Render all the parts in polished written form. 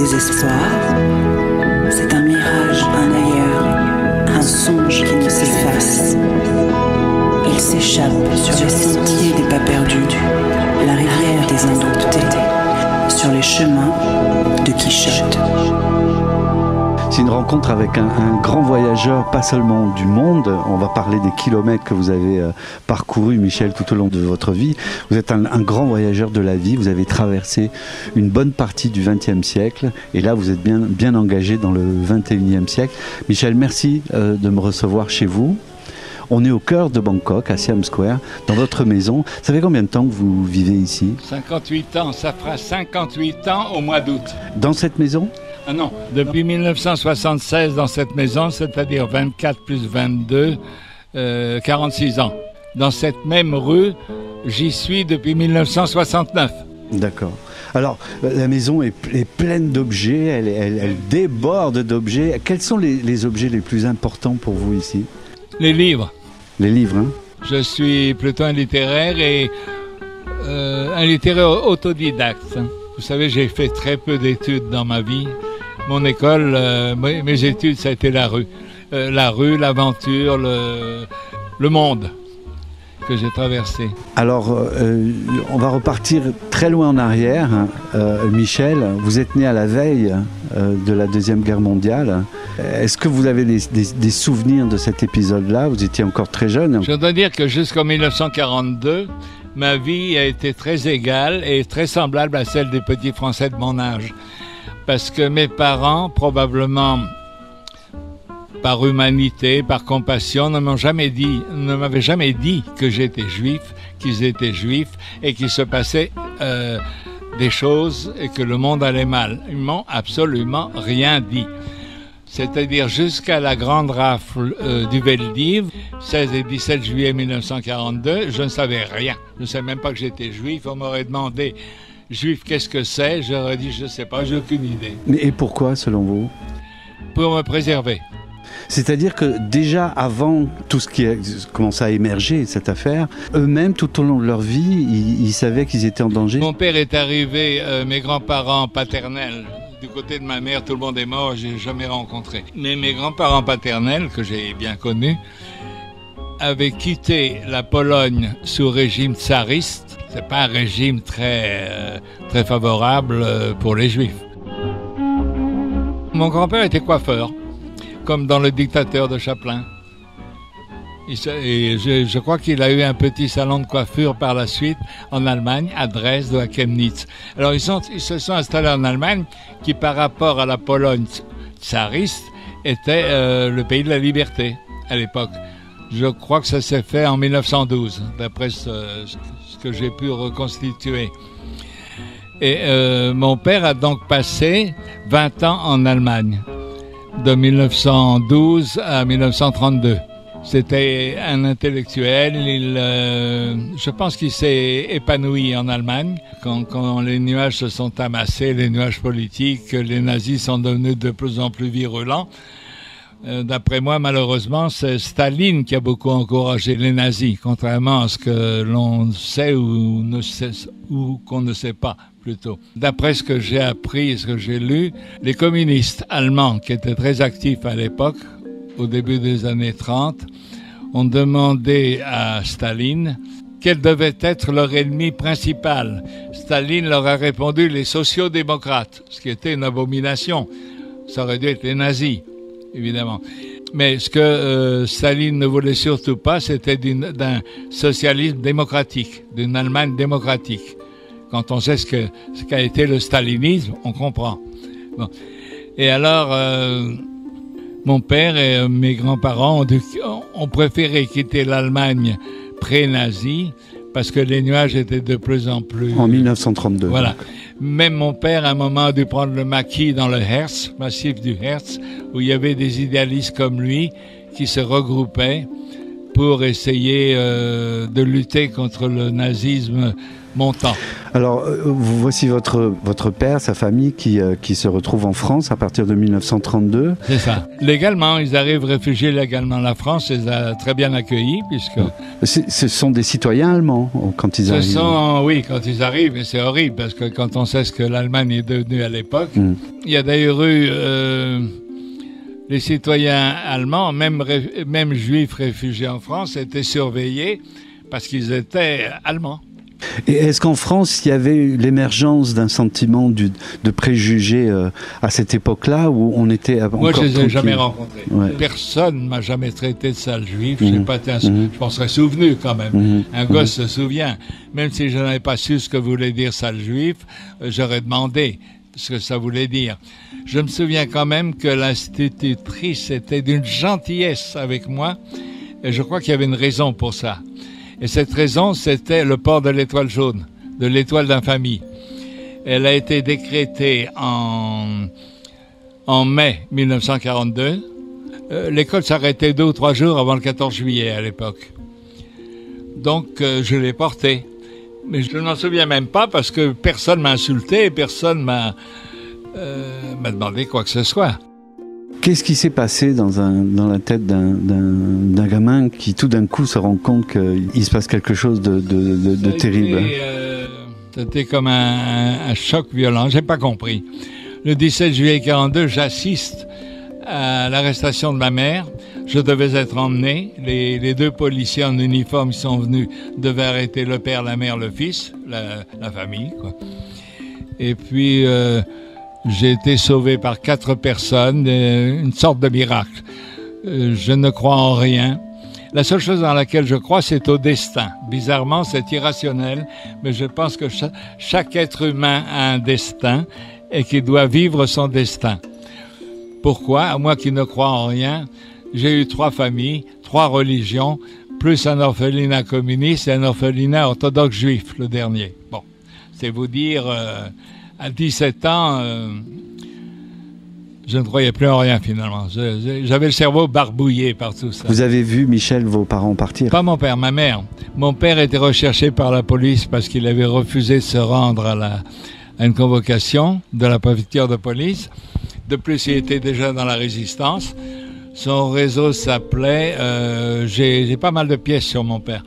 désespoir, c'est un mirage, un ailleurs, un songe qui ne s'efface. Il s'échappe sur les sentiers des pas perdus, la rivière des indoptés, sur les chemins de Quichotte. C'est une rencontre avec un grand voyageur, pas seulement du monde. On va parler des kilomètres que vous avez parcourus, Michel, tout au long de votre vie. Vous êtes un grand voyageur de la vie. Vous avez traversé une bonne partie du XXe siècle. Et là, vous êtes bien engagé dans le XXIe siècle. Michel, merci de me recevoir chez vous. On est au cœur de Bangkok, à Siam Square, dans votre maison. Ça fait combien de temps que vous vivez ici ? 58 ans, ça fera 58 ans au mois d'août. Dans cette maison ? Ah non, depuis 1976 dans cette maison, c'est-à-dire 24 plus 22, 46 ans. Dans cette même rue, j'y suis depuis 1969. D'accord. Alors, la maison est pleine d'objets, elle déborde d'objets. Quels sont les objets les plus importants pour vous ici ? Les livres. Les livres, hein ? Je suis plutôt un littéraire et un littéraire autodidacte. Vous savez, j'ai fait très peu d'études dans ma vie. Mon école, mes études, ça a été la rue. L'aventure, le monde que j'ai traversé. Alors, on va repartir très loin en arrière. Michel, vous êtes né à la veille de la Deuxième Guerre mondiale. Est-ce que vous avez des souvenirs de cet épisode-là ? Vous étiez encore très jeune. Je dois dire que jusqu'en 1942, ma vie a été très égale et très semblable à celle des petits Français de mon âge. Parce que mes parents, probablement par humanité, par compassion, ne m'avaient jamais dit que j'étais juif, qu'ils étaient juifs et qu'il se passait des choses et que le monde allait mal. Ils m'ont absolument rien dit. C'est-à-dire jusqu'à la grande rafle du Veldiv, 16 et 17 juillet 1942, je ne savais rien. Je ne savais même pas que j'étais juif. On m'aurait demandé, juif, qu'est-ce que c'est ? J'aurais dit, je ne sais pas, j'ai aucune idée. Et pourquoi, selon vous ? Pour me préserver. C'est-à-dire que déjà avant tout ce qui a commencé à émerger, cette affaire, eux-mêmes, tout au long de leur vie, ils savaient qu'ils étaient en danger. Mon père est arrivé, mes grands-parents paternels, du côté de ma mère, tout le monde est mort, je n'ai jamais rencontré. Mais mes grands-parents paternels, que j'ai bien connus, avaient quitté la Pologne sous régime tsariste. C'est pas un régime très favorable pour les Juifs. Mon grand-père était coiffeur, comme dans Le Dictateur de Chaplin. Et je crois qu'il a eu un petit salon de coiffure par la suite en Allemagne, à Dresde ou à Chemnitz. Alors ils se sont installés en Allemagne, qui par rapport à la Pologne tsariste était le pays de la liberté à l'époque. Je crois que ça s'est fait en 1912, d'après ce que j'ai pu reconstituer. Et mon père a donc passé 20 ans en Allemagne, de 1912 à 1932. C'était un intellectuel, je pense qu'il s'est épanoui en Allemagne. Quand les nuages se sont amassés, les nuages politiques, les nazis sont devenus de plus en plus virulents. D'après moi, malheureusement, c'est Staline qui a beaucoup encouragé les nazis, contrairement à ce que l'on sait ou qu'on ne sait pas, plutôt. D'après ce que j'ai appris et ce que j'ai lu, les communistes allemands, qui étaient très actifs à l'époque, au début des années 30, ont demandé à Staline quel devait être leur ennemi principal. Staline leur a répondu les sociodémocrates, ce qui était une abomination. Ça aurait dû être les nazis, évidemment. Mais ce que Staline ne voulait surtout pas, c'était d'un socialisme démocratique, d'une Allemagne démocratique. Quand on sait ce qu'a été le stalinisme, on comprend. Bon. Et alors, mon père et mes grands-parents ont préféré quitter l'Allemagne pré-nazie parce que les nuages étaient de plus en plus... En 1932. Voilà. Même mon père, à un moment, a dû prendre le maquis dans le Herz, massif du Herz, où il y avait des idéalistes comme lui qui se regroupaient pour essayer de lutter contre le nazisme montant. Alors, voici votre père, sa famille, qui se retrouve en France à partir de 1932. C'est ça. Légalement, ils arrivent réfugiés légalement. La France les a très bien accueillis, puisque... Ce sont des citoyens allemands quand ils arrivent. Oui, quand ils arrivent, et c'est horrible, parce que quand on sait ce que l'Allemagne est devenue à l'époque, il y a d'ailleurs eu... les citoyens allemands, même juifs réfugiés en France, étaient surveillés parce qu'ils étaient allemands. Et est-ce qu'en France, il y avait eu l'émergence d'un sentiment de préjugés à cette époque-là, où on était encore Moi, je ne les ai tranquille. jamais rencontrés. Ouais. Personne ne m'a jamais traité de sale juif. Je m'en serais souvenu quand même. Un gosse se souvient. Même si je n'avais pas su ce que voulait dire sale juif, j'aurais demandé ce que ça voulait dire. Je me souviens quand même que l'institutrice était d'une gentillesse avec moi, et je crois qu'il y avait une raison pour ça. Et cette raison, c'était le port de l'étoile jaune, de l'étoile d'infamie. Elle a été décrétée en mai 1942. L'école s'arrêtait 2 ou 3 jours avant le 14 juillet à l'époque. Donc, je l'ai portée. Mais je ne m'en souviens même pas parce que personne m'a insulté et personne m'a demandé quoi que ce soit. Qu'est-ce qui s'est passé dans la tête d'un gamin qui tout d'un coup se rend compte qu'il se passe quelque chose de terrible? C'était comme un choc violent, j'ai pas compris. Le 17 juillet 1942, j'assiste à l'arrestation de ma mère. Je devais être emmené. Les 2 policiers en uniforme qui sont venus devaient arrêter le père, la mère, le fils, la famille, quoi. Et puis... j'ai été sauvé par 4 personnes, une sorte de miracle. Je ne crois en rien. La seule chose dans laquelle je crois, c'est au destin. Bizarrement, c'est irrationnel, mais je pense que chaque être humain a un destin et qu'il doit vivre son destin. Pourquoi? Moi qui ne crois en rien, j'ai eu 3 familles, 3 religions, plus un orphelinat communiste et un orphelinat orthodoxe juif, le dernier. Bon, c'est vous dire... À 17 ans, je ne croyais plus en rien finalement. J'avais le cerveau barbouillé par tout ça. Vous avez vu, Michel, vos parents partir? Pas mon père, ma mère. Mon père était recherché par la police parce qu'il avait refusé de se rendre à une convocation de la préfecture de police. De plus, il était déjà dans la résistance. Son réseau s'appelait... j'ai pas mal de pièces sur mon père.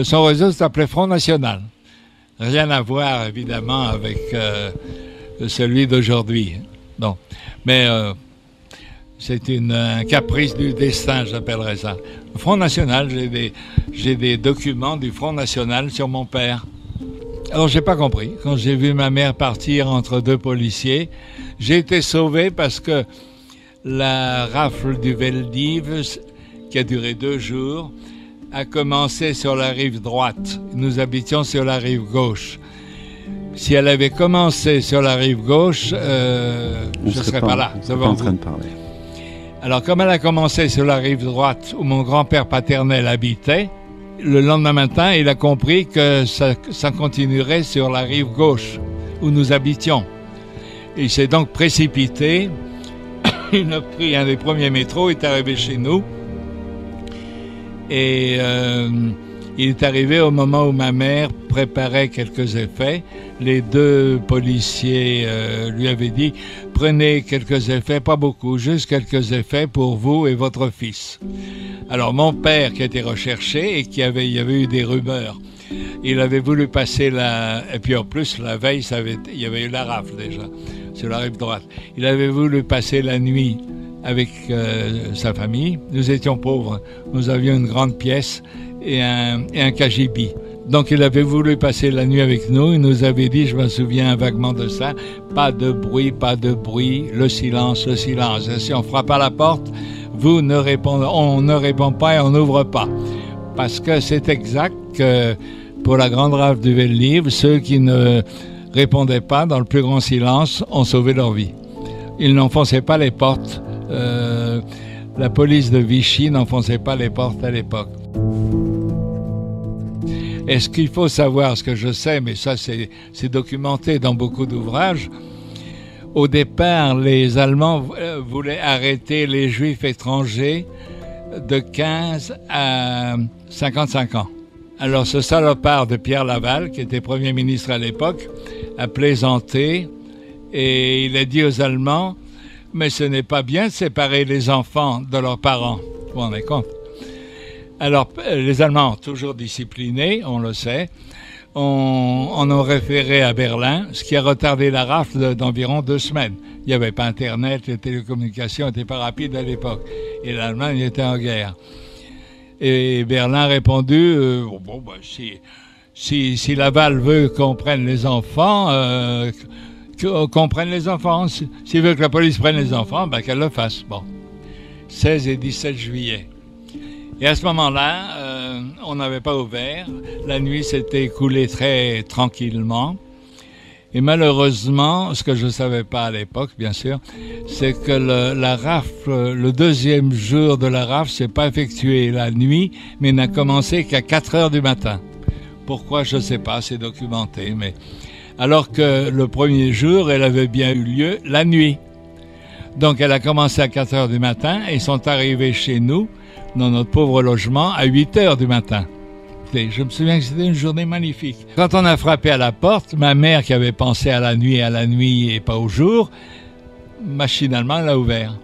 Son réseau s'appelait Front National. Rien à voir, évidemment, avec celui d'aujourd'hui. Non. Mais c'est un caprice du destin, j'appellerais ça. Le Front National, j'ai des documents du Front National sur mon père. Alors, j'ai pas compris. Quand j'ai vu ma mère partir entre 2 policiers, j'ai été sauvé parce que la rafle du Veldiv, qui a duré 2 jours, a commencé sur la rive droite. Nous habitions sur la rive gauche. Si elle avait commencé sur la rive gauche, je ne serais pas là. Pas en train de parler. Alors, comme elle a commencé sur la rive droite, où mon grand-père paternel habitait, le lendemain matin, il a compris que ça continuerait sur la rive gauche, où nous habitions. Il s'est donc précipité. Il a pris un des premiers métros, il est arrivé chez nous. Et il est arrivé au moment où ma mère préparait quelques effets. Les 2 policiers lui avaient dit « Prenez quelques effets, pas beaucoup, juste quelques effets pour vous et votre fils. » Alors mon père qui était recherché et il y avait eu des rumeurs, il avait voulu passer et puis en plus la veille, il y avait eu la rafle déjà sur la rive droite. Il avait voulu passer la nuit avec sa famille. Nous étions pauvres. Nous avions une grande pièce et un cagibi. Donc il avait voulu passer la nuit avec nous. Il nous avait dit, je me souviens vaguement de ça, pas de bruit, le silence, le silence. Et si on frappe à la porte, on ne répond pas et on n'ouvre pas. Parce que c'est exact que pour la grande rafle du Veldiv, ceux qui ne répondaient pas dans le plus grand silence ont sauvé leur vie. Ils n'enfonçaient pas les portes. La police de Vichy n'enfonçait pas les portes à l'époque. Est-ce qu'il faut savoir, ce que je sais, mais ça c'est documenté dans beaucoup d'ouvrages, au départ les Allemands voulaient arrêter les Juifs étrangers de 15 à 55 ans. Alors ce salopard de Pierre Laval, qui était Premier ministre à l'époque, a plaisanté et il a dit aux Allemands « Mais ce n'est pas bien de séparer les enfants de leurs parents. » Vous vous rendez compte? Alors les Allemands, toujours disciplinés, on le sait, on a référé à Berlin, ce qui a retardé la rafle d'environ 2 semaines. Il n'y avait pas Internet, les télécommunications n'étaient pas rapides à l'époque et l'Allemagne était en guerre. Et Berlin a répondu si Laval veut qu'on prenne les enfants, qu'on prenne les enfants. S'il veut que la police prenne les enfants, qu'elle le fasse. Bon. 16 et 17 juillet. Et à ce moment-là, on n'avait pas ouvert. La nuit s'était écoulée très tranquillement. Et malheureusement, ce que je ne savais pas à l'époque, bien sûr, c'est que la rafle, le deuxième jour de la rafle, s'est pas effectué la nuit, mais n'a commencé qu'à 4 heures du matin. Pourquoi, je ne sais pas, c'est documenté. Mais alors que le premier jour, elle avait bien eu lieu la nuit. Donc, elle a commencé à 4 heures du matin et sont arrivés chez nous, dans notre pauvre logement, à 8 heures du matin. Je me souviens que c'était une journée magnifique. Quand on a frappé à la porte, ma mère, qui avait pensé à la nuit et pas au jour, machinalement l'a ouvert.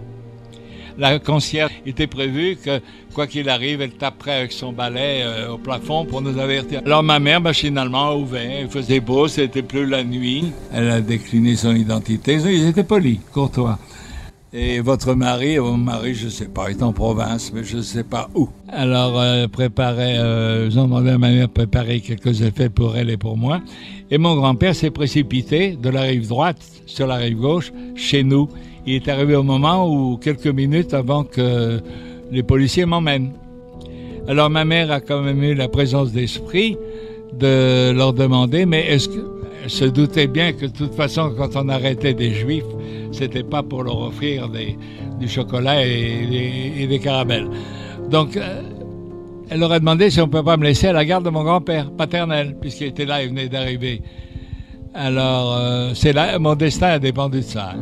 La concierge était prévue que, quoi qu'il arrive, elle taperait avec son balai au plafond pour nous avertir. Alors ma mère, machinalement, a ouvert. Il faisait beau, c'était plus la nuit. Elle a décliné son identité. Ils étaient polis, courtois. Et votre mari, je ne sais pas, est en province, mais je ne sais pas où. Alors, ils ont demandé à ma mère de préparer quelques effets pour elle et pour moi. Et mon grand-père s'est précipité de la rive droite sur la rive gauche, chez nous. Il est arrivé au moment où, quelques minutes avant que les policiers m'emmènent. Alors, ma mère a quand même eu la présence d'esprit de leur demander, mais est-ce que... Elle se doutait bien que de toute façon, quand on arrêtait des Juifs, c'était pas pour leur offrir du chocolat et des caramels. Donc, elle leur a demandé si on ne peut pas me laisser à la garde de mon grand-père paternel, puisqu'il était là, il venait d'arriver. Alors, c'est là, mon destin a dépendu de ça.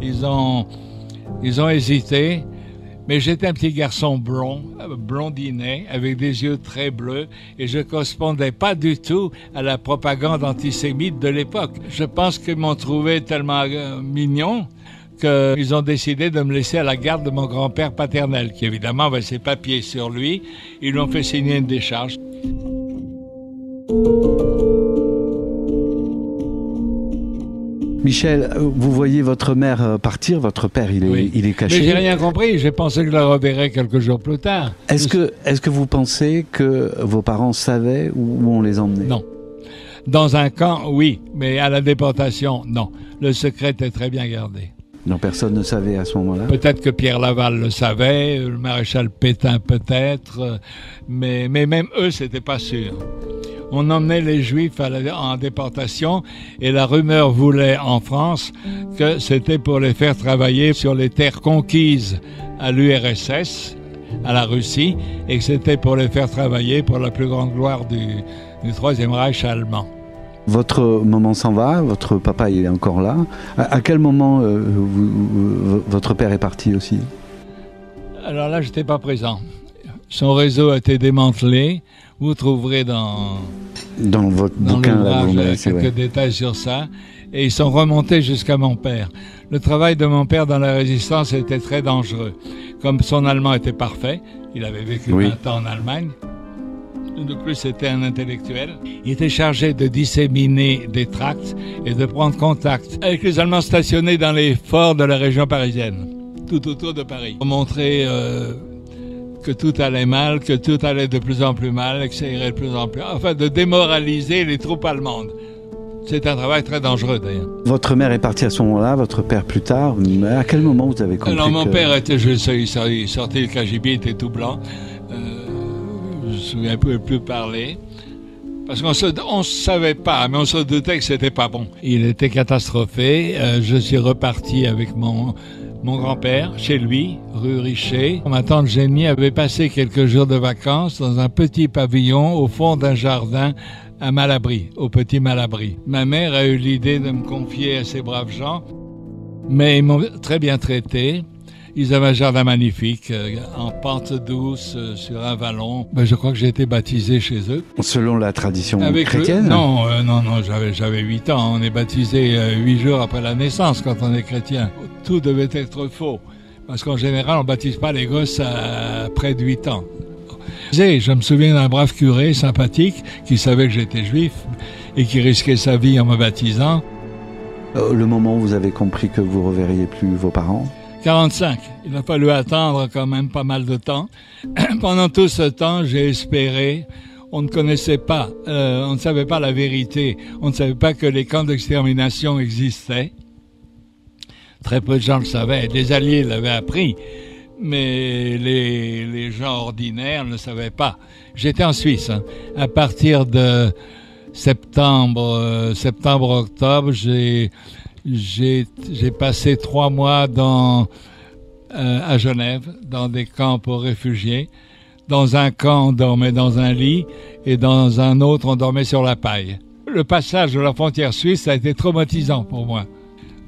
Ils ont hésité, mais j'étais un petit garçon blondinet, avec des yeux très bleus, et je ne correspondais pas du tout à la propagande antisémite de l'époque. Je pense qu'ils m'ont trouvé tellement mignon qu'ils ont décidé de me laisser à la garde de mon grand-père paternel, qui évidemment avait ses papiers sur lui. Ils lui ont fait signer une décharge. Michel, vous voyez votre mère partir, votre père, il est caché. Mais j'ai rien compris, j'ai pensé que je la reverrais quelques jours plus tard. Est-ce que vous pensez que vos parents savaient où on les emmenait? Non. Dans un camp, oui, mais à la déportation, non. Le secret était très bien gardé. Non, personne ne savait à ce moment-là? Peut-être que Pierre Laval le savait, le maréchal Pétain peut-être, mais même eux, c'était pas sûr. On emmenait les Juifs en déportation et la rumeur voulait en France que c'était pour les faire travailler sur les terres conquises à l'URSS, à la Russie, et que c'était pour les faire travailler pour la plus grande gloire du Troisième Reich allemand. Votre maman s'en va, votre papa il est encore là. À quel moment votre père est parti aussi? Alors là, je n'étais pas présent. Son réseau a été démantelé. Vous trouverez dans votre bouquin quelques détails sur ça. Et ils sont remontés jusqu'à mon père. Le travail de mon père dans la résistance était très dangereux. Comme son allemand était parfait, il avait vécu 20 ans en Allemagne. De plus, c'était un intellectuel. Il était chargé de disséminer des tracts et de prendre contact avec les Allemands stationnés dans les forts de la région parisienne, tout autour de Paris. Pour montrer que tout allait mal, que tout allait de plus en plus mal, que ça irait de plus en plus... Enfin, de démoraliser les troupes allemandes. C'est un travail très dangereux, d'ailleurs. Votre mère est partie à ce moment-là, votre père plus tard. À quel moment vous avez compris? Alors, mon père était... il sortait le KGB, il était tout blanc. Je me souviens, il ne pouvait plus parler. Parce qu'on ne savait pas, mais on se doutait que c'était pas bon. Il était catastrophé. Je suis reparti avec mon grand-père, chez lui, rue Richer. Ma tante Jenny avait passé quelques jours de vacances dans un petit pavillon au fond d'un jardin à Malabry, au Petit Malabry. Ma mère a eu l'idée de me confier à ces braves gens, mais ils m'ont très bien traité. Ils avaient un jardin magnifique, en pente douce, sur un vallon. Ben, je crois que j'ai été baptisé chez eux. Selon la tradition Avec chrétienne? Non, j'avais 8 ans. On est baptisé 8 jours après la naissance quand on est chrétien. Tout devait être faux. Parce qu'en général, on ne baptise pas les gosses à près de 8 ans. Je me souviens d'un brave curé sympathique qui savait que j'étais juif et qui risquait sa vie en me baptisant. Le moment où vous avez compris que vous ne reverriez plus vos parents? 45. Il a fallu attendre quand même pas mal de temps. Pendant tout ce temps, j'ai espéré. On ne connaissait pas, on ne savait pas la vérité. On ne savait pas que les camps d'extermination existaient. Très peu de gens le savaient. Les Alliés l'avaient appris, mais les gens ordinaires ne le savaient pas. J'étais en Suisse. À partir de septembre-octobre, j'ai passé 3 mois à Genève, dans des camps pour réfugiés. Dans un camp, on dormait dans un lit, et dans un autre, on dormait sur la paille. Le passage de la frontière suisse a été traumatisant pour moi.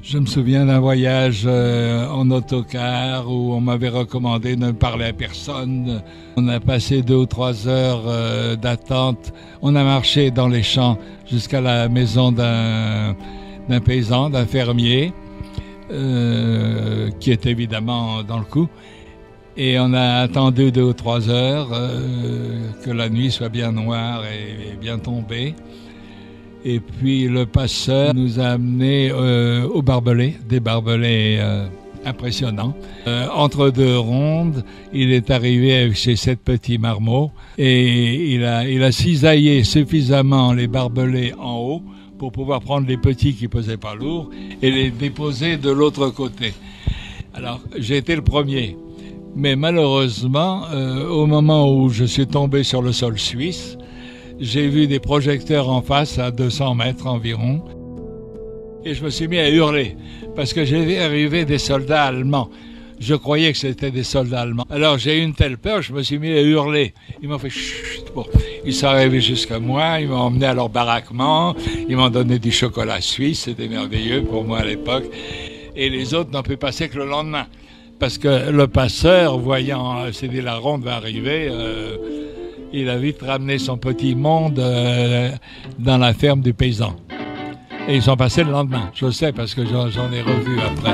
Je me souviens d'un voyage en autocar où on m'avait recommandé de ne parler à personne. On a passé 2 ou 3 heures d'attente. On a marché dans les champs jusqu'à la maison d'un paysan, d'un fermier, qui est évidemment dans le coup. Et on a attendu 2 ou 3 heures que la nuit soit bien noire et bien tombée. Et puis le passeur nous a amenés aux barbelés, des barbelés impressionnants. Entre 2 rondes, il est arrivé avec ses 7 petits marmots et il a cisaillé suffisamment les barbelés en haut pour pouvoir prendre les petits qui pesaient pas lourd et les déposer de l'autre côté. Alors j'ai été le premier. Mais malheureusement, au moment où je suis tombé sur le sol suisse, j'ai vu des projecteurs en face à 200 mètres environ. Et je me suis mis à hurler, parce que j'ai vu arriver des soldats allemands. Je croyais que c'était des soldats allemands. Alors j'ai eu une telle peur, je me suis mis à hurler. Ils m'ont fait chut. Bon, ils sont arrivés jusqu'à moi, ils m'ont emmené à leur baraquement, ils m'ont donné du chocolat suisse, c'était merveilleux pour moi à l'époque. Et les autres n'ont pu passer que le lendemain. Parce que le passeur, voyant, s'est dit la ronde va arriver, il a vite ramené son petit monde dans la ferme du paysan. Et ils sont passés le lendemain, je sais parce que j'en ai revu après.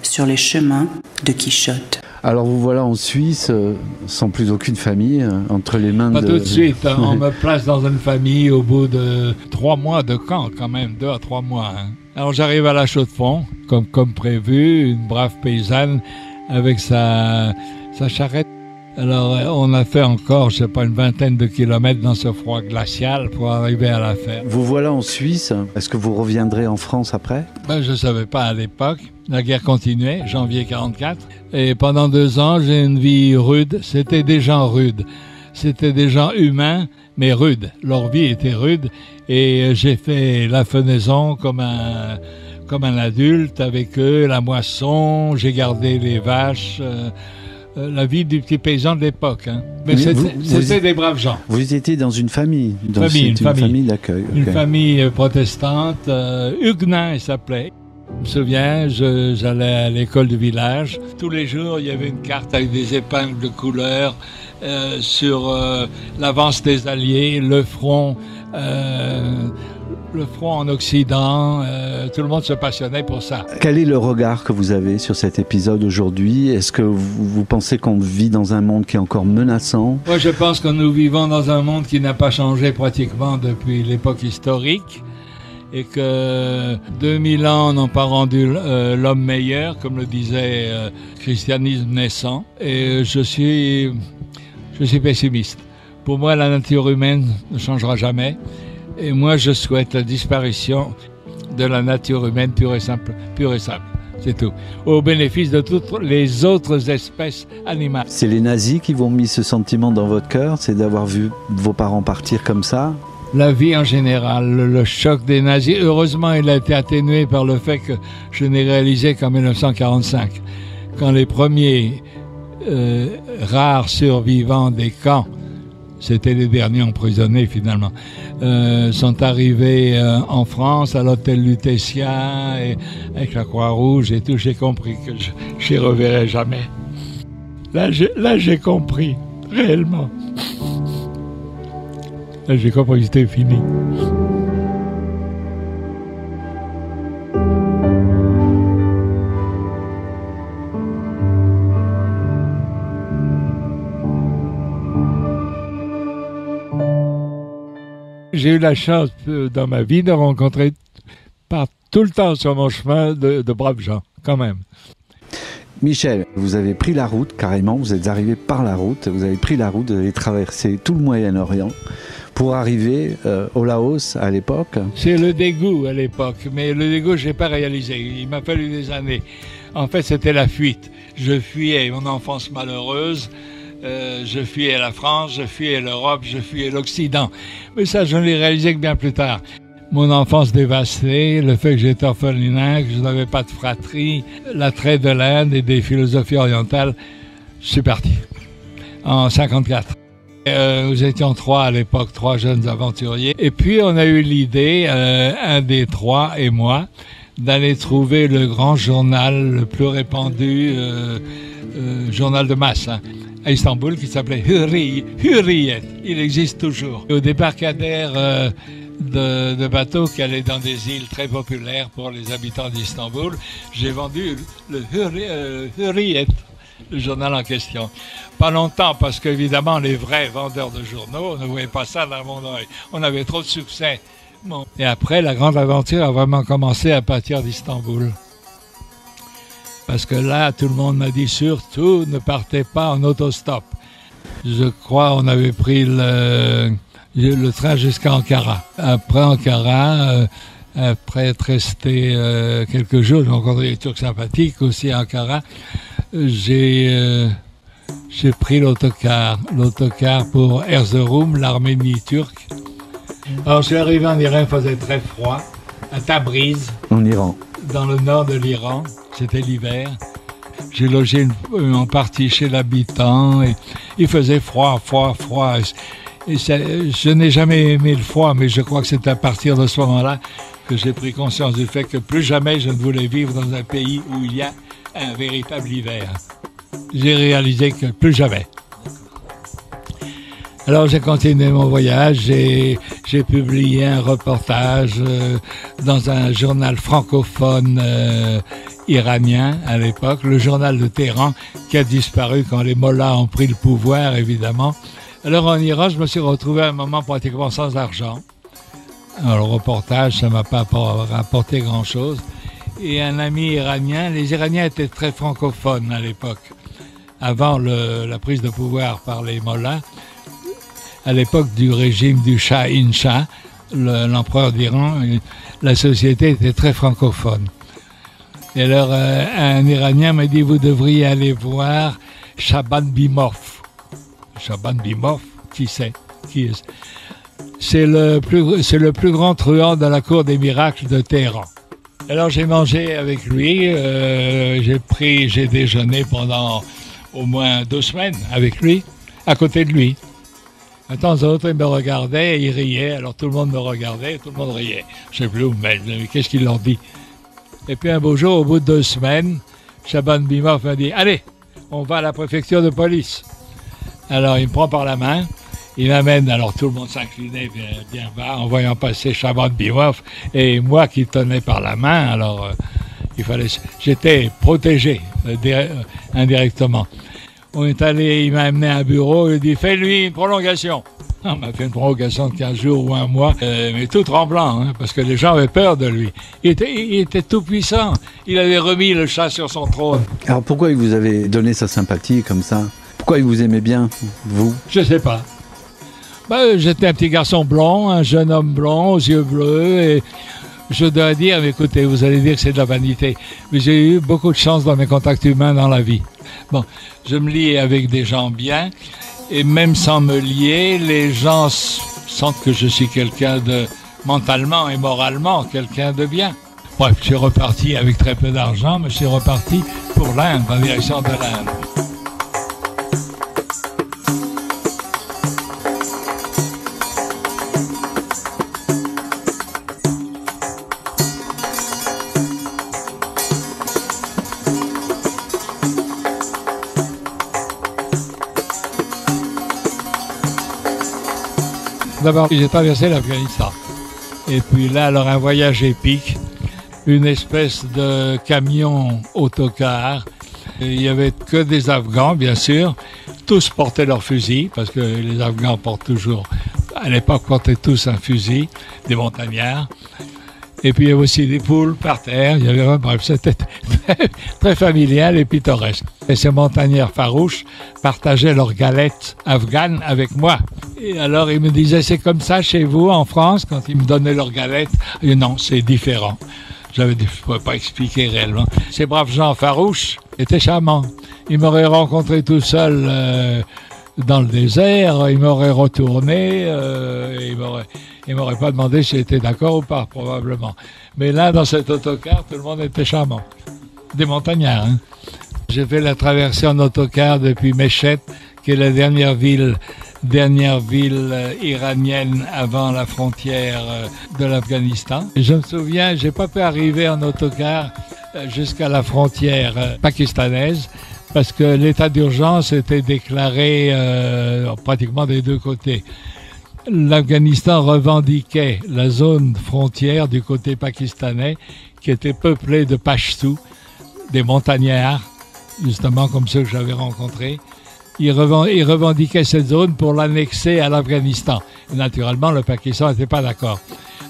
Sur les chemins de Quichotte. Alors vous voilà en Suisse, sans plus aucune famille, entre les mains Pas tout de suite, hein. On me place dans une famille au bout de 3 mois de camp quand même, 2 à 3 mois. Hein. Alors j'arrive à la Chaux-de-Fonds, comme prévu, une brave paysanne avec sa charrette. Alors on a fait encore, je sais pas, une vingtaine de kilomètres dans ce froid glacial pour arriver à la ferme. Vous voilà en Suisse, est-ce que vous reviendrez en France après? Je ne savais pas à l'époque. La guerre continuait, janvier 44. Et pendant 2 ans, j'ai une vie rude. C'était des gens rudes. C'était des gens humains, mais rudes. Leur vie était rude. Et j'ai fait la fenaison comme un adulte avec eux, la moisson. J'ai gardé les vaches. La vie du petit paysan de l'époque. Hein. Mais c'était des braves gens. Vous étiez dans une famille? Une famille d'accueil. Okay. Une famille protestante. Huguenin, il s'appelait. Je me souviens, j'allais à l'école du village. Tous les jours, il y avait une carte avec des épingles de couleur sur l'avance des Alliés, le front, le front en Occident, tout le monde se passionnait pour ça. Quel est le regard que vous avez sur cet épisode aujourd'hui? Est-ce que vous pensez qu'on vit dans un monde qui est encore menaçant? Moi, je pense que nous vivons dans un monde qui n'a pas changé pratiquement depuis l'époque historique et que 2000 ans n'ont pas rendu l'homme meilleur, comme le disait christianisme naissant. Et je suis pessimiste. Pour moi, la nature humaine ne changera jamais. Et moi, je souhaite la disparition de la nature humaine pure et simple. C'est tout. Au bénéfice de toutes les autres espèces animales. C'est les nazis qui vous ont mis ce sentiment dans votre cœur? C'est d'avoir vu vos parents partir comme ça? La vie en général, le choc des nazis. Heureusement, il a été atténué par le fait que je n'ai réalisé qu'en 1945, quand les premiers rares survivants des camps, c'était les derniers emprisonnés finalement, sont arrivés en France à l'hôtel Lutetia et avec la Croix-Rouge et tout. J'ai compris que je les reverrai jamais. Là, j'ai compris réellement. Là, j'ai compris que c'était fini. J'ai eu la chance dans ma vie de rencontrer tout le temps sur mon chemin de braves gens, quand même. Michel, vous avez pris la route carrément, vous êtes arrivé par la route, vous avez pris la route, vous avez traversé tout le Moyen-Orient pour arriver au Laos à l'époque. C'est le dégoût à l'époque, mais le dégoût je n'ai pas réalisé, il m'a fallu des années. En fait c'était la fuite, je fuyais mon enfance malheureuse. Je fuyais la France, je fuyais l'Europe, je fuyais l'Occident. Mais ça, je ne l'ai réalisé que bien plus tard. Mon enfance dévastée, le fait que j'étais orphelinat, que je n'avais pas de fratrie, l'attrait de l'Inde et des philosophies orientales, je suis parti en 54. Nous étions 3 à l'époque, 3 jeunes aventuriers. Et puis, on a eu l'idée, un des 3 et moi, d'aller trouver le grand journal le plus répandu, journal de masse, à Istanbul, qui s'appelait Hürriyet. Il existe toujours. Au débarcadère de bateaux qui allaient dans des îles très populaires pour les habitants d'Istanbul, j'ai vendu le Hürriyet, le journal en question. Pas longtemps, parce qu'évidemment, les vrais vendeurs de journaux ne voyaient pas ça d'un bon œil. On avait trop de succès. Bon. Et après, la grande aventure a vraiment commencé à partir d'Istanbul. Parce que là, tout le monde m'a dit surtout ne partez pas en autostop. Je crois on avait pris le train jusqu'à Ankara. Après Ankara, après être resté quelques jours, j'ai rencontré des Turcs sympathiques aussi à Ankara, j'ai pris l'autocar pour Erzurum, l'Arménie turque. Alors je suis arrivé en Iran, il faisait très froid, à Tabriz. En Iran. Dans le nord de l'Iran. C'était l'hiver. J'ai logé en partie chez l'habitant et il faisait froid. Et je n'ai jamais aimé le froid, mais je crois que c'est à partir de ce moment-là que j'ai pris conscience du fait que plus jamais je ne voulais vivre dans un pays où il y a un véritable hiver. J'ai réalisé que plus jamais. Alors j'ai continué mon voyage, j'ai publié un reportage dans un journal francophone iranien à l'époque, le journal de Téhéran, qui a disparu quand les mollahs ont pris le pouvoir, évidemment. Alors en Iran, je me suis retrouvé à un moment pratiquement sans argent. Alors le reportage, ça m'a pas rapporté grand-chose. Et un ami iranien, les Iraniens étaient très francophones à l'époque, avant la prise de pouvoir par les mollahs. À l'époque du régime du Shah-in-Shah, l'empereur d'Iran, la société était très francophone. Et alors, un Iranien m'a dit, vous devriez aller voir Shaban Bimov. Shaban Bimov, qui c'est? Qui est-ce? C'est le plus grand truand de la cour des miracles de Téhéran. Alors, j'ai mangé avec lui, j'ai déjeuné pendant au moins 2 semaines avec lui, à côté de lui. De temps en temps, il me regardait et il riait. Alors tout le monde me regardait et tout le monde riait. Je ne sais plus où, mais qu'est-ce qu'il leur dit? Et puis un beau jour, au bout de 2 semaines, Shaban Bimov m'a dit « Allez, on va à la préfecture de police. » Alors il me prend par la main Il m'amène, alors tout le monde s'inclinait bien bas en voyant passer Chaban Bimoff et moi qui tenais par la main, alors j'étais protégé indirectement. On est allé, il m'a amené à un bureau, il dit fais-lui une prolongation. On m'a fait une prolongation de 15 jours ou un mois, mais tout tremblant, hein, parce que les gens avaient peur de lui. Il était tout puissant, il avait remis le chat sur son trône. Alors pourquoi il vous avait donné sa sympathie comme ça? Pourquoi il vous aimait bien, vous? Je sais pas. J'étais un petit garçon blond, un jeune homme blond, aux yeux bleus, et je dois dire, mais écoutez, vous allez dire que c'est de la vanité, mais j'ai eu beaucoup de chance dans mes contacts humains dans la vie. Bon, je me lie avec des gens bien, et même sans me lier, les gens sentent que je suis quelqu'un de, mentalement et moralement, quelqu'un de bien. Bref, je suis reparti avec très peu d'argent, mais je suis reparti pour l'Inde, en direction de l'Inde. D'abord, j'ai traversé l'Afghanistan. Et puis là, alors un voyage épique, une espèce de camion autocar. Il n'y avait que des Afghans, bien sûr. Tous portaient leur fusil, parce que les Afghans portent toujours, à l'époque, portaient tous un fusil, des montagnards. Et puis il y avait aussi des poules par terre. Il y avait, bref, c'était très familial et pittoresque. Et ces montagnards farouches partageaient leurs galettes afghanes avec moi. Et alors ils me disaient, c'est comme ça chez vous en France, quand ils me donnaient leurs galettes. Et non, c'est différent. Je ne pouvais pas expliquer réellement. Ces braves gens farouches étaient charmants. Ils m'auraient rencontré tout seul dans le désert, ils m'auraient retourné, ils m'auraient pas demandé si j'étais d'accord ou pas, probablement. Mais là, dans cet autocar, tout le monde était charmant. Des montagnards, hein. J'ai fait la traversée en autocar depuis Meshet, qui est la dernière ville iranienne avant la frontière de l'Afghanistan. Et je me souviens, j'ai pas pu arriver en autocar jusqu'à la frontière pakistanaise, parce que l'état d'urgence était déclaré pratiquement des deux côtés. L'Afghanistan revendiquait la zone frontière du côté pakistanais, qui était peuplée de Pashtus, des montagnards, justement comme ceux que j'avais rencontrés. Ils revendiquaient cette zone pour l'annexer à l'Afghanistan. Et naturellement, le Pakistan n'était pas d'accord.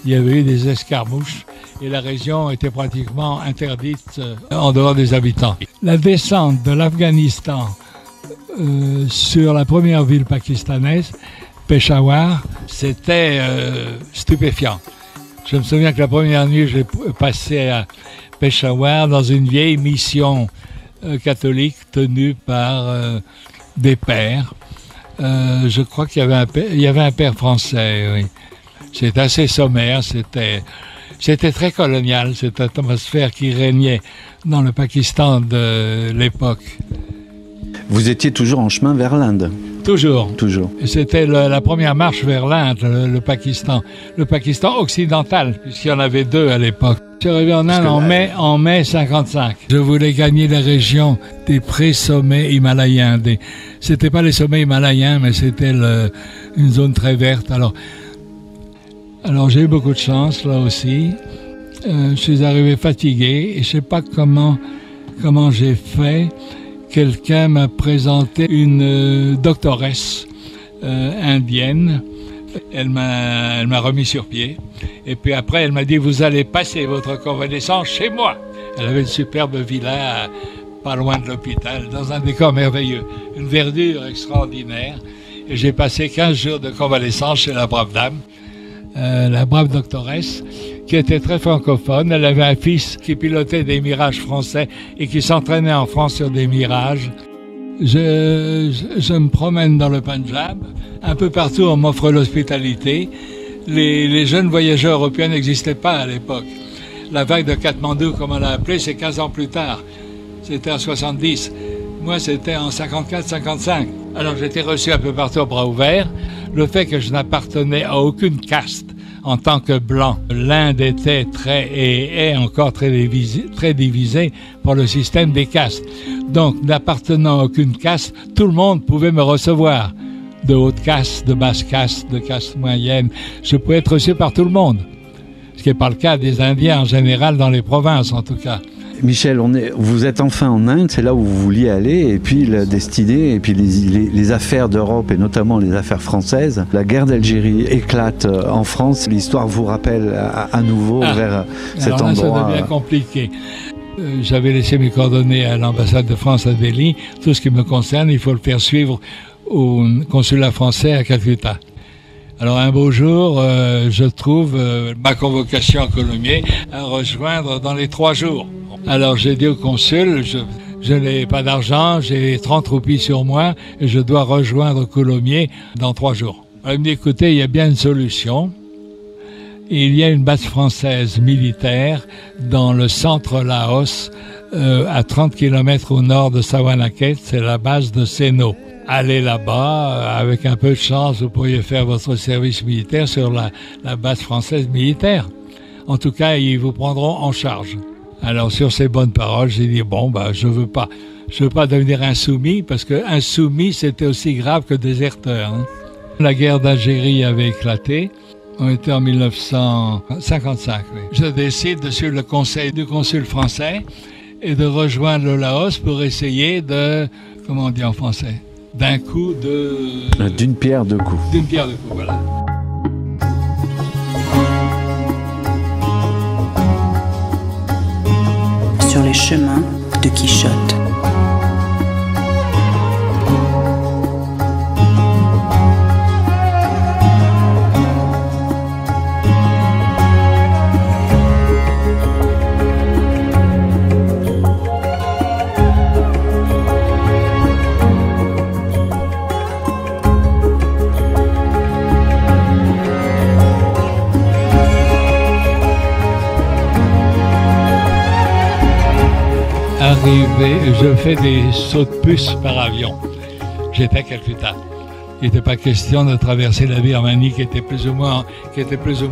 Il y avait eu des escarmouches et la région était pratiquement interdite en dehors des habitants. La descente de l'Afghanistan sur la première ville pakistanaise, Peshawar, c'était stupéfiant. Je me souviens que la première nuit, je l'ai passé à Peshawar dans une vieille mission catholique tenue par des pères. Je crois qu'il y avait un père français, oui. C'était assez sommaire, c'était très colonial, cette atmosphère qui régnait dans le Pakistan de l'époque. Vous étiez toujours en chemin vers l'Inde? Toujours. Toujours. Et c'était la première marche vers l'Inde, le Pakistan. Le Pakistan occidental, puisqu'il y en avait deux à l'époque. Je suis arrivé en Inde en mai 55. Je voulais gagner la région des pré-sommets himalayens. C'était pas les sommets himalayens, mais c'était une zone très verte. Alors j'ai eu beaucoup de chance là aussi. Je suis arrivé fatigué et je sais pas comment j'ai fait. Quelqu'un m'a présenté une doctoresse indienne. Elle m'a remis sur pied. Et puis après, elle m'a dit, vous allez passer votre convalescence chez moi. Elle avait une superbe villa pas loin de l'hôpital, dans un décor merveilleux. Une verdure extraordinaire. Et j'ai passé 15 jours de convalescence chez la brave dame, la brave doctoresse, qui était très francophone. Elle avait un fils qui pilotait des mirages français et qui s'entraînait en France sur des mirages. Je me promène dans le Punjab. Un peu partout, on m'offre l'hospitalité. Les jeunes voyageurs européens n'existaient pas à l'époque. La vague de Katmandou, comme on l'a appelé, c'est 15 ans plus tard. C'était en 70. Moi, c'était en 54-55. Alors, j'étais reçu un peu partout aux bras ouverts. Le fait que je n'appartenais à aucune caste en tant que blanc, l'Inde était et est encore très divisée par le système des castes. Donc, n'appartenant à aucune caste, tout le monde pouvait me recevoir. de haute caste, de basse caste, de caste moyenne. Je pouvais être reçu par tout le monde. Ce qui n'est pas le cas des Indiens en général, dans les provinces en tout cas. Michel, vous êtes enfin en Inde, c'est là où vous vouliez aller, et puis la destinée, et puis les affaires d'Europe, et notamment les affaires françaises. La guerre d'Algérie éclate en France. L'histoire vous rappelle à nouveau vers cet endroit. Ça devient compliqué. J'avais laissé mes coordonnées à l'ambassade de France à Delhi. Tout ce qui me concerne, il faut le faire suivre au consulat français à Calcutta. Alors un beau jour, je trouve ma convocation à Coulommiers à rejoindre dans les 3 jours. Alors j'ai dit au consul, je n'ai pas d'argent, j'ai 30 roupies sur moi et je dois rejoindre Coulommiers dans 3 jours. Alors il me dit, écoutez, il y a bien une solution. Il y a une base française militaire dans le centre Laos, à 30 km au nord de Savannakhet, c'est la base de Seno. Allez là-bas, avec un peu de chance, vous pourriez faire votre service militaire sur la base française militaire. En tout cas, ils vous prendront en charge. Alors, sur ces bonnes paroles, j'ai dit, bon, je veux pas devenir insoumis, parce que insoumis, c'était aussi grave que déserteur. Hein. La guerre d'Algérie avait éclaté. On était en 1955. Oui. Je décide de suivre le conseil du consul français et de rejoindre le Laos pour essayer de, comment on dit en français, d'un coup de... D'une pierre deux coups. D'une pierre deux coups, voilà. Sur les chemins de Quichotte. Je fais des sauts de puce par avion. J'étais à Calcutta. Il n'était pas question de traverser la Birmanie qui était plus ou moins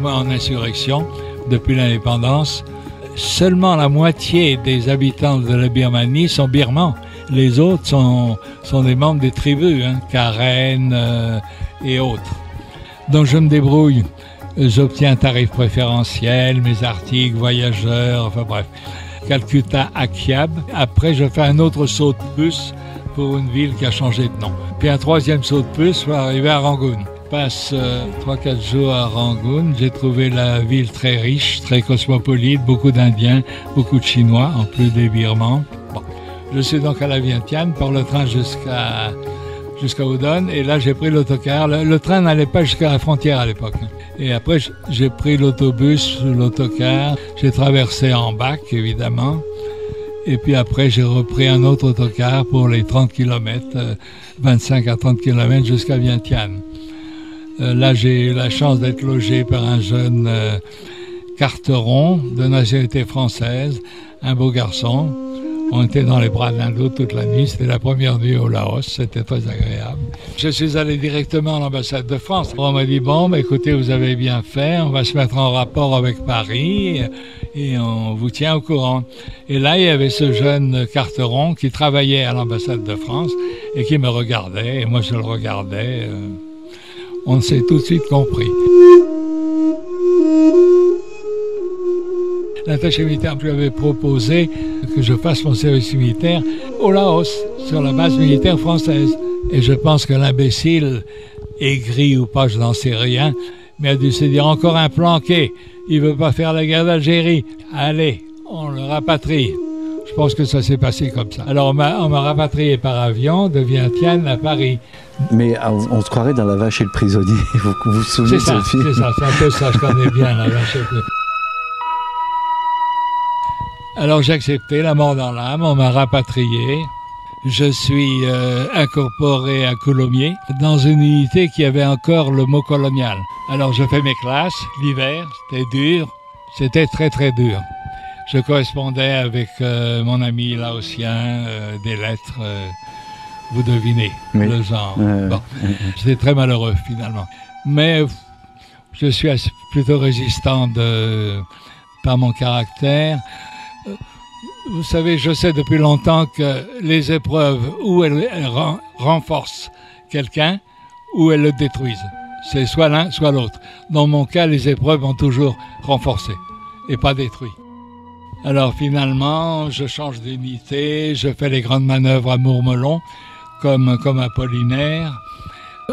en insurrection depuis l'indépendance. Seulement la moitié des habitants de la Birmanie sont birmans. Les autres sont des membres des tribus, Karen et autres. Donc je me débrouille. J'obtiens un tarif préférentiel, mes articles, voyageurs, enfin bref. Calcutta à Kiab. Après, je fais un autre saut de puce pour une ville qui a changé de nom. Puis un 3e saut de puce pour arriver à Rangoon. Je passe 3-4 jours à Rangoon. J'ai trouvé la ville très riche, très cosmopolite, beaucoup d'Indiens, beaucoup de Chinois, en plus des Birmans. Bon. Je suis donc à la Vientiane par le train jusqu'à Udon. Et là, j'ai pris l'autocar. Le train n'allait pas jusqu'à la frontière à l'époque. Et après, j'ai pris l'autobus, l'autocar. J'ai traversé en bac, évidemment. Et puis après, j'ai repris un autre autocar pour les 30 km, 25 à 30 km jusqu'à Vientiane. Là, j'ai eu la chance d'être logé par un jeune carteron de nationalité française, un beau garçon. On était dans les bras de l'un de l'autre toute la nuit. C'était la première nuit au Laos. C'était très agréable. Je suis allé directement à l'ambassade de France. On m'a dit, bon, écoutez, vous avez bien fait. On va se mettre en rapport avec Paris et on vous tient au courant. Et là, il y avait ce jeune carteron qui travaillait à l'ambassade de France et qui me regardait. Et moi, je le regardais. On s'est tout de suite compris. L'attaché militaire lui avait proposé que je fasse mon service militaire au Laos, sur la base militaire française. Et je pense que l'imbécile, aigri ou pas, je n'en sais rien, mais a dû se dire encore un planqué. Il ne veut pas faire la guerre d'Algérie. Allez, on le rapatrie. Je pense que ça s'est passé comme ça. Alors on m'a rapatrié par avion de Vientiane à Paris. Mais on se croirait dans La Vache et le prisonnier. Vous vous souvenez de ce film? C'est ça, c'est un peu ça, je connais bien La Vache et le prisonnier. Alors j'ai accepté la mort dans l'âme, on m'a rapatrié. Je suis incorporé à Coulommiers dans une unité qui avait encore le mot colonial. Alors je fais mes classes l'hiver, c'était dur, c'était très très dur. Je correspondais avec mon ami laotien, des lettres, vous devinez, oui. Le genre. Bon, j'étais très malheureux finalement. Mais je suis plutôt résistant par mon caractère. Vous savez, je sais depuis longtemps que les épreuves, ou elles renforcent quelqu'un, ou elles le détruisent. C'est soit l'un, soit l'autre. Dans mon cas, les épreuves ont toujours renforcé et pas détruit. Alors finalement, je change d'unité, je fais les grandes manœuvres à Mourmelon, comme Apollinaire.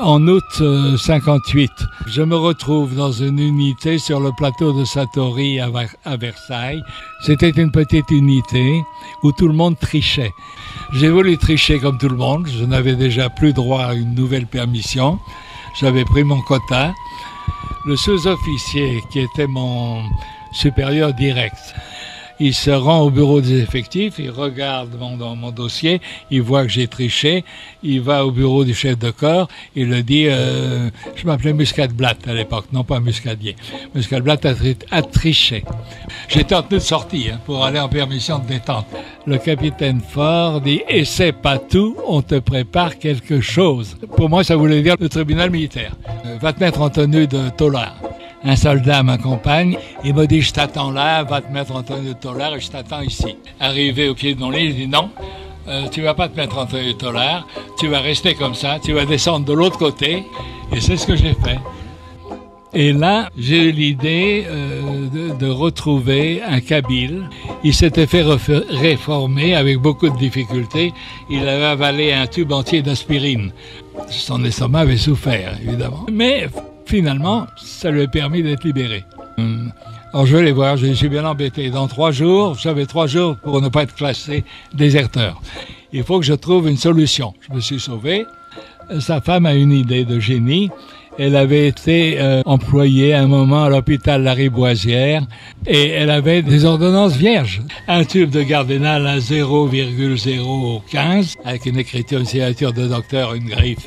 En août 58, je me retrouve dans une unité sur le plateau de Satory à Versailles. C'était une petite unité où tout le monde trichait. J'ai voulu tricher comme tout le monde. Je n'avais déjà plus droit à une nouvelle permission. J'avais pris mon quota. Le sous-officier, qui était mon supérieur direct, il se rend au bureau des effectifs, il regarde mon dossier, il voit que j'ai triché, il va au bureau du chef de corps, il le dit, je m'appelais Muscadblatt à l'époque, non pas Muscadier. Muscadblatt a triché. J'étais en tenue de sortie pour aller en permission de détente. Le capitaine Ford dit, et c'est pas tout, on te prépare quelque chose. Pour moi, ça voulait dire le tribunal militaire. Va te mettre en tenue de tôlard. Un soldat m'accompagne, il me dit, je t'attends là, va te mettre en tenue de tôlard et je t'attends ici. Arrivé au pied de mon lit, il dit, non, tu vas pas te mettre en tenue de tôlard, tu vas rester comme ça, tu vas descendre de l'autre côté, et c'est ce que j'ai fait. Et là, j'ai eu l'idée de retrouver un Kabyle. Il s'était fait réformer avec beaucoup de difficultés. Il avait avalé un tube entier d'aspirine. Son estomac avait souffert, évidemment. Mais finalement, ça lui a permis d'être libéré. Alors je vais les voir, je suis bien embêté. Dans 3 jours, j'avais 3 jours pour ne pas être classé déserteur. Il faut que je trouve une solution. Je me suis sauvé. Sa femme a une idée de génie. Elle avait été employée à un moment à l'hôpital Lariboisière et elle avait des ordonnances vierges. Un tube de Gardénal à 0,015 avec une écriture, une signature de docteur, une griffe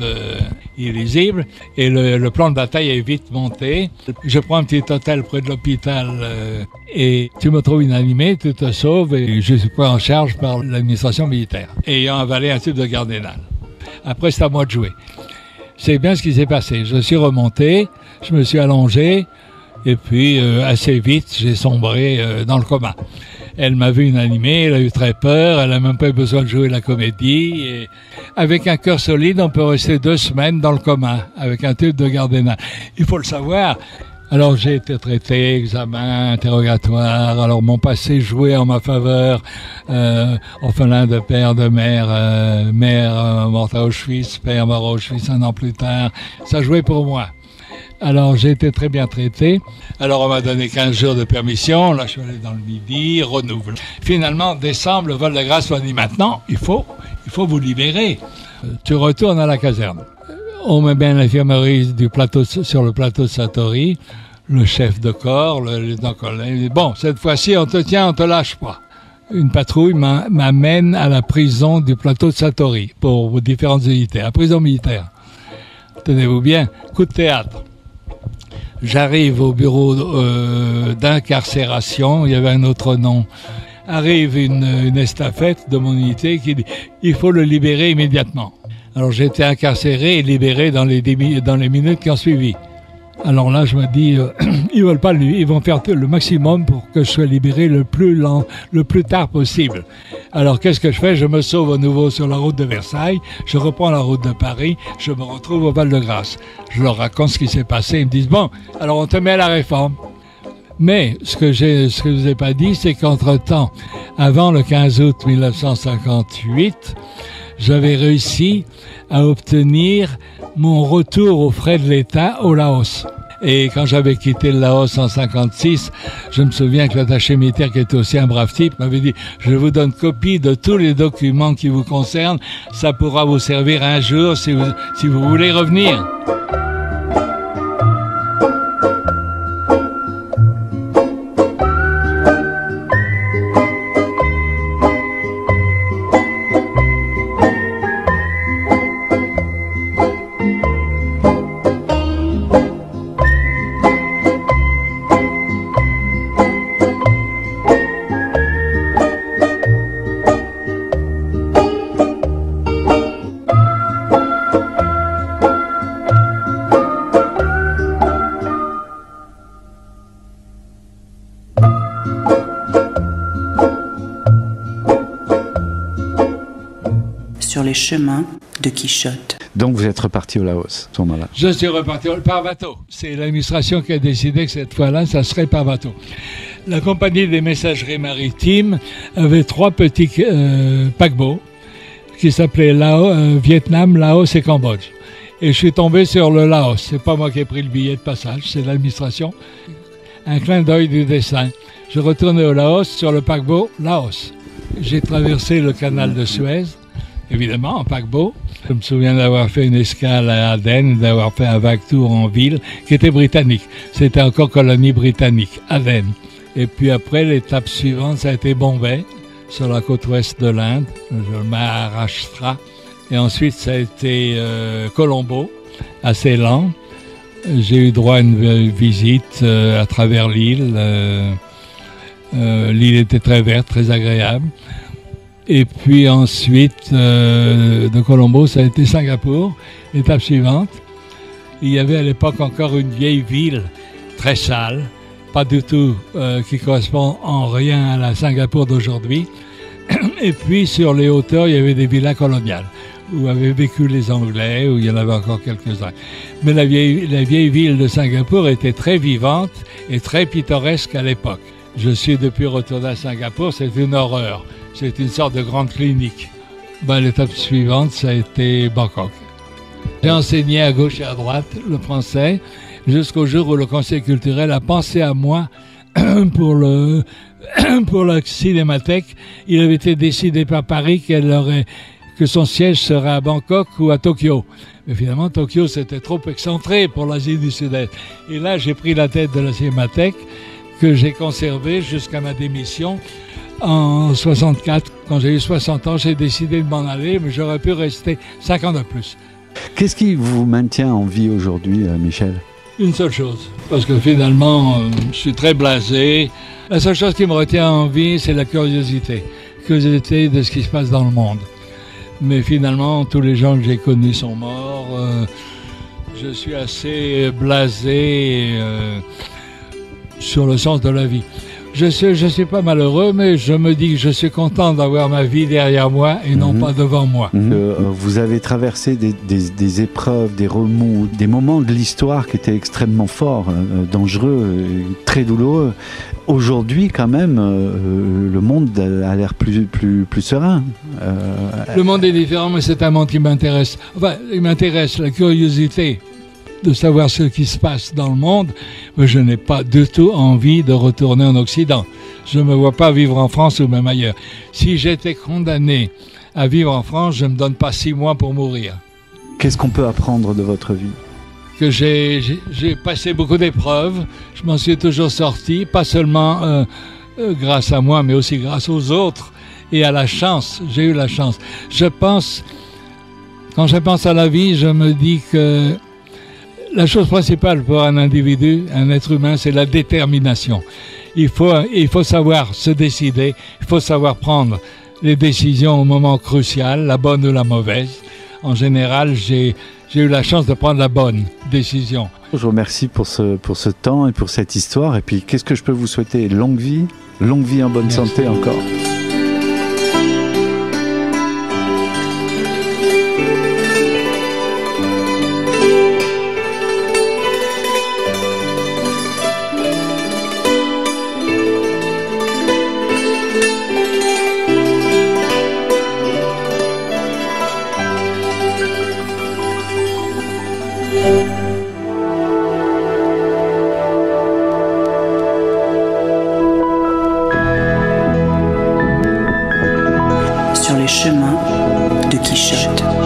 illisible et le plan de bataille est vite monté. Je prends un petit hôtel près de l'hôpital et tu me trouves inanimé, tu te sauves et je suis pris en charge par l'administration militaire ayant avalé un tube de Gardénal. Après, c'est à moi de jouer. C'est bien ce qui s'est passé. Je suis remonté, je me suis allongé, et puis assez vite, j'ai sombré dans le coma. Elle m'a vu inanimé, elle a eu très peur, elle n'a même pas eu besoin de jouer la comédie. Et avec un cœur solide, on peut rester 2 semaines dans le coma, avec un tube de Gardénal. Il faut le savoir. Alors j'ai été traité, examen, interrogatoire, alors mon passé jouait en ma faveur, orphelin de père, de mère, mère morte à Auschwitz, père mort à Auschwitz 1 an plus tard, ça jouait pour moi. Alors j'ai été très bien traité, alors on m'a donné 15 jours de permission, là je suis allé dans le Midi, renouvelle. Finalement en décembre, le vol de grâce m'a dit maintenant, il faut vous libérer, tu retournes à la caserne. On met bien l'infirmerie sur le plateau de Satory. Le chef de corps, le lieutenant-colonel, dit « Bon, cette fois-ci, on te tient, on te lâche pas. » Une patrouille m'amène à la prison du plateau de Satory pour différentes unités, la prison militaire. Tenez-vous bien, coup de théâtre. J'arrive au bureau d'incarcération, il y avait un autre nom. Arrive une estafette de mon unité qui dit « Il faut le libérer immédiatement. » Alors j'ai été incarcéré et libéré dans les minutes qui ont suivi. Alors là, je me dis, ils veulent pas ils vont faire le maximum pour que je sois libéré le plus tard possible. Alors qu'est-ce que je fais? Je me sauve à nouveau sur la route de Versailles, je reprends la route de Paris, je me retrouve au Val-de-Grâce. Je leur raconte ce qui s'est passé, ils me disent, bon, alors on te met à la réforme. Mais ce que je vous ai pas dit, c'est qu'entre-temps, avant le 15 août 1958, j'avais réussi à obtenir mon retour aux frais de l'État au Laos. Et quand j'avais quitté le Laos en 56, je me souviens que l'attaché militaire, qui était aussi un brave type, m'avait dit « Je vous donne copie de tous les documents qui vous concernent, ça pourra vous servir un jour si vous voulez revenir. » Sur les chemins de Quichotte. Donc vous êtes reparti au Laos à ce moment-là. Je suis reparti par bateau. C'est l'administration qui a décidé que cette fois-là, ça serait par bateau. La compagnie des messageries maritimes avait 3 petits paquebots qui s'appelaient Vietnam, Laos et Cambodge. Et je suis tombé sur le Laos. C'est pas moi qui ai pris le billet de passage, c'est l'administration. Un clin d'œil du destin. Je retournais au Laos sur le paquebot Laos. J'ai traversé le canal de Suez, évidemment, en paquebot. Je me souviens d'avoir fait une escale à Aden, d'avoir fait un vague tour en ville qui était britannique. C'était encore colonie britannique, Aden. Et puis après, l'étape suivante, ça a été Bombay, sur la côte ouest de l'Inde, le Maharashtra. Et ensuite, ça a été Colombo, à Ceylan. J'ai eu droit à une visite à travers l'île. L'île était très verte, très agréable. Et puis ensuite, de Colombo, ça a été Singapour, l'étape suivante. Il y avait à l'époque encore une vieille ville très sale, pas du tout qui correspond en rien à la Singapour d'aujourd'hui. Et puis sur les hauteurs, il y avait des villas coloniales où avaient vécu les Anglais, où il y en avait encore quelques-uns. Mais la vieille ville de Singapour était très vivante et très pittoresque à l'époque. Je suis depuis retourné à Singapour, c'est une horreur. C'est une sorte de grande clinique. L'étape suivante, ça a été Bangkok. J'ai enseigné à gauche et à droite le français jusqu'au jour où le conseil culturel a pensé à moi pour la cinémathèque. Il avait été décidé par Paris que son siège serait à Bangkok ou à Tokyo. Mais finalement, Tokyo, c'était trop excentré pour l'Asie du Sud-Est. Et là, j'ai pris la tête de la cinémathèque que j'ai conservée jusqu'à ma démission en 64. Quand j'ai eu 60 ans, j'ai décidé de m'en aller, mais j'aurais pu rester 5 ans de plus. Qu'est-ce qui vous maintient en vie aujourd'hui, Michel ? Une seule chose, parce que finalement, je suis très blasé. La seule chose qui me retient en vie, c'est la curiosité. Curiosité de ce qui se passe dans le monde. Mais finalement, tous les gens que j'ai connus sont morts. Je suis assez blasé sur le sens de la vie. Je suis pas malheureux, mais je me dis que je suis content d'avoir ma vie derrière moi et non pas devant moi. Vous avez traversé des épreuves, des remous, des moments de l'histoire qui étaient extrêmement forts, dangereux, très douloureux. Aujourd'hui, quand même, le monde a l'air plus serein. Le monde est différent, mais c'est un monde qui m'intéresse. Enfin, il m'intéresse, la curiosité de savoir ce qui se passe dans le monde, mais je n'ai pas du tout envie de retourner en Occident. Je ne me vois pas vivre en France ou même ailleurs. Si j'étais condamné à vivre en France, je ne me donne pas 6 mois pour mourir. Qu'est-ce qu'on peut apprendre de votre vie ? Que j'ai passé beaucoup d'épreuves, je m'en suis toujours sorti, pas seulement grâce à moi, mais aussi grâce aux autres et à la chance. J'ai eu la chance. Quand je pense à la vie, je me dis que la chose principale pour un individu, un être humain, c'est la détermination. Il faut savoir se décider, il faut savoir prendre les décisions au moment crucial, la bonne ou la mauvaise. En général, j'ai eu la chance de prendre la bonne décision. Je vous remercie pour ce temps et pour cette histoire. Et puis, qu'est-ce que je peux vous souhaiter ? Longue vie en bonne santé encore. Sur les chemins de Quichotte.